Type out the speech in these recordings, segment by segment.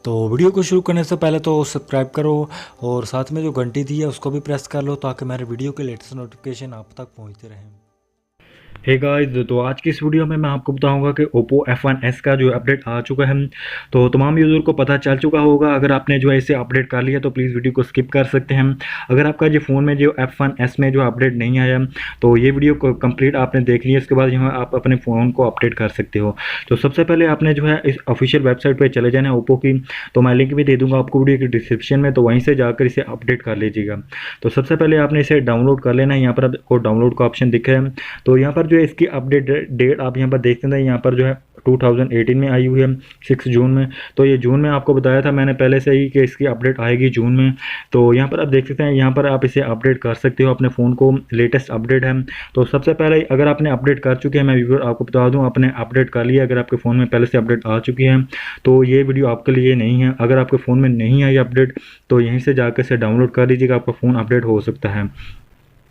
तो वीडियो को शुरू करने से पहले तो सब्सक्राइब करो और साथ में जो घंटी दी है उसको भी प्रेस कर लो ताकि मेरे वीडियो के लेटेस्ट नोटिफिकेशन आप तक पहुंचते रहें। हे गाइस, तो आज की इस वीडियो में मैं आपको बताऊंगा कि Oppo F1s का जो अपडेट आ चुका है। तो तमाम यूज़र को पता चल चुका होगा। अगर आपने जो है इसे अपडेट कर लिया तो प्लीज़ वीडियो को स्किप कर सकते हैं। अगर आपका जो फ़ोन में जो F1s में जो अपडेट नहीं आया तो ये वीडियो को कंप्लीट आपने देख लिया। इसके बाद यहाँ आप अपने फ़ोन को अपडेट कर सकते हो। तो सबसे पहले आपने जो है इस ऑफिशियल वेबसाइट पर चले जाना है ओप्पो की। तो मैं लिंक भी दे दूँगा आपको वीडियो की डिस्क्रिप्शन में, तो वहीं से जाकर इसे अपडेट कर लीजिएगा। तो सबसे पहले आपने इसे डाउनलोड कर लेना है। यहाँ पर आपको डाउनलोड का ऑप्शन दिख रहा है। तो यहाँ पर जो है इसकी अपडेट डेट आप यहाँ पर देख सकते हैं। यहाँ पर जो है 2018 में आई हुई है 6 जून में। तो ये जून में आपको बताया था मैंने पहले से ही कि इसकी अपडेट आएगी जून में। तो यहाँ पर आप देख सकते हैं, यहाँ पर आप इसे अपडेट कर सकते हो अपने फ़ोन को। लेटेस्ट अपडेट है। तो सबसे पहले अगर आपने अपडेट कर चुके हैं, मैं व्यूअर आपको बता दूँ, आपने अपडेट कर लिया। अगर आपके फ़ोन में पहले से अपडेट आ चुकी है तो ये वीडियो आपके लिए नहीं है। अगर आपके फ़ोन में नहीं आई अपडेट तो यहीं से जाकर इसे डाउनलोड कर लीजिएगा, आपका फ़ोन अपडेट हो सकता है।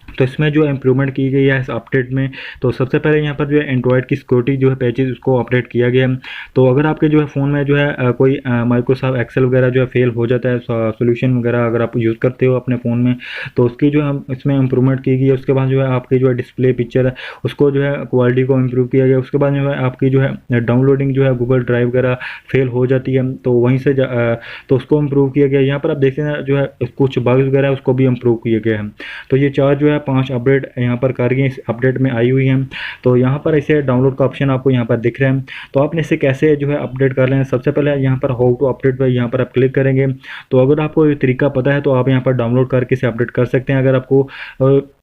तो इसमें जो इम्प्रूवमेंट की गई है इस अपडेट में, तो सबसे पहले यहाँ पर जो है एंड्रॉयड की सिक्योरिटी जो है पैचेज उसको अपडेट किया गया है। तो अगर आपके जो है फ़ोन में जो है कोई माइक्रोसॉफ्ट एक्सेल वगैरह जो है फेल हो जाता है, सॉल्यूशन वगैरह अगर आप यूज़ करते हो अपने फ़ोन में, तो उसकी जो है इसमें इम्प्रूवमेंट की गई है। उसके बाद जो है आपकी जो है डिस्प्ले पिक्चर है उसको जो है क्वालिटी को इम्प्रूव किया गया। उसके बाद जो है आपकी जो है डाउनलोडिंग जो है गूगल ड्राइव वगैरह फेल हो जाती है, तो वहीं से तो उसको इम्प्रूव किया गया। यहाँ पर आप देखते हैं जो है कुछ बग्स वगैरह उसको भी इम्प्रूव किया गया है। तो ये चार जो है 5 अपडेट यहाँ पर कर गए इस अपडेट में आई हुई हैं। तो यहाँ पर इसे डाउनलोड का ऑप्शन आपको यहाँ पर दिख रहा है। तो आपने इसे कैसे जो है अपडेट कर लें, सबसे पहले यहाँ पर हाउ टू अपडेट पर यहाँ पर आप क्लिक करेंगे। तो अगर आपको ये तरीका पता है तो आप यहाँ पर डाउनलोड करके इसे अपडेट कर सकते हैं। अगर आपको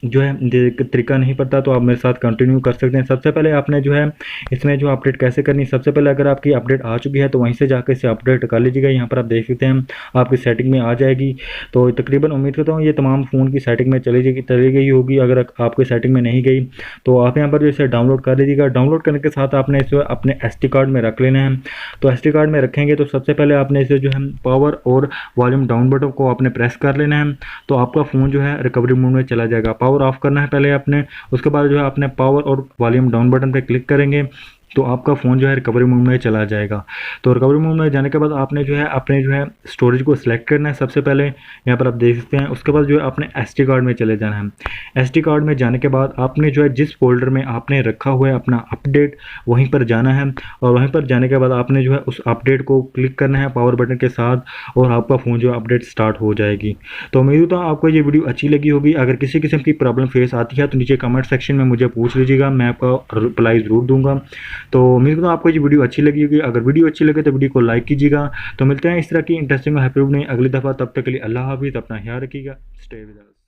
जो है तरीका नहीं पता तो आप मेरे साथ कंटिन्यू कर सकते हैं। सबसे पहले आपने जो है इसमें जो अपडेट कैसे करनी, सबसे पहले अगर आपकी अपडेट आ चुकी है तो वहीं से जाकर इसे अपडेट कर लीजिएगा। यहाँ पर आप देख सकते हैं आपकी सेटिंग में आ जाएगी। तो तकरीबन उम्मीद करता हूँ ये तमाम फ़ोन की सेटिंग में चली गई होगी। अगर आपके सेटिंग में नहीं गई तो आप यहाँ पर इसे डाउनलोड कर लीजिएगा। डाउनलोड करने के साथ आपने इसे अपने SD कार्ड में रख लेना है। तो SD कार्ड में रखेंगे तो सबसे पहले आपने इसे जो है पावर और वॉल्यूम डाउन बटन को आपने प्रेस कर लेना है। तो आपका फ़ोन जो है रिकवरी मोड में चला जाएगा। पावर ऑफ करना है पहले आपने, उसके बाद जो है आपने पावर और वॉल्यूम डाउन बटन पर क्लिक करेंगे तो आपका फ़ोन जो है रिकवरी मोड में चला जाएगा। तो रिकवरी मोड में जाने के बाद आपने जो है अपने जो है स्टोरेज को सिलेक्ट करना है। सबसे पहले यहाँ पर आप देख सकते हैं। उसके बाद जो है आपने SD कार्ड में चले जाना है। SD कार्ड में जाने के बाद आपने जो है जिस फोल्डर में आपने रखा हुआ है अपना अपडेट वहीं पर जाना है। और वहीं पर जाने के बाद आपने जो है उस अपडेट को क्लिक करना है पावर बटन के साथ और आपका फ़ोन जो है अपडेट स्टार्ट हो जाएगी। तो उम्मीद होता है आपको ये वीडियो अच्छी लगी होगी। अगर किसी किस्म की प्रॉब्लम फेस आती है तो नीचे कमेंट सेक्शन में मुझे पूछ लीजिएगा, मैं आपका रिप्लाई ज़रूर दूंगा। तो उम्मीद करता हूँ आपको ये वीडियो अच्छी लगी होगी। अगर वीडियो अच्छी लगे तो वीडियो को लाइक कीजिएगा। तो मिलते हैं इस तरह की इंटरेस्टिंग हैप्पी वीडियो अगली दफ़ा। तब तक के लिए अल्लाह हाफिज़, अपना ख्याल रखिएगा। Stay with us.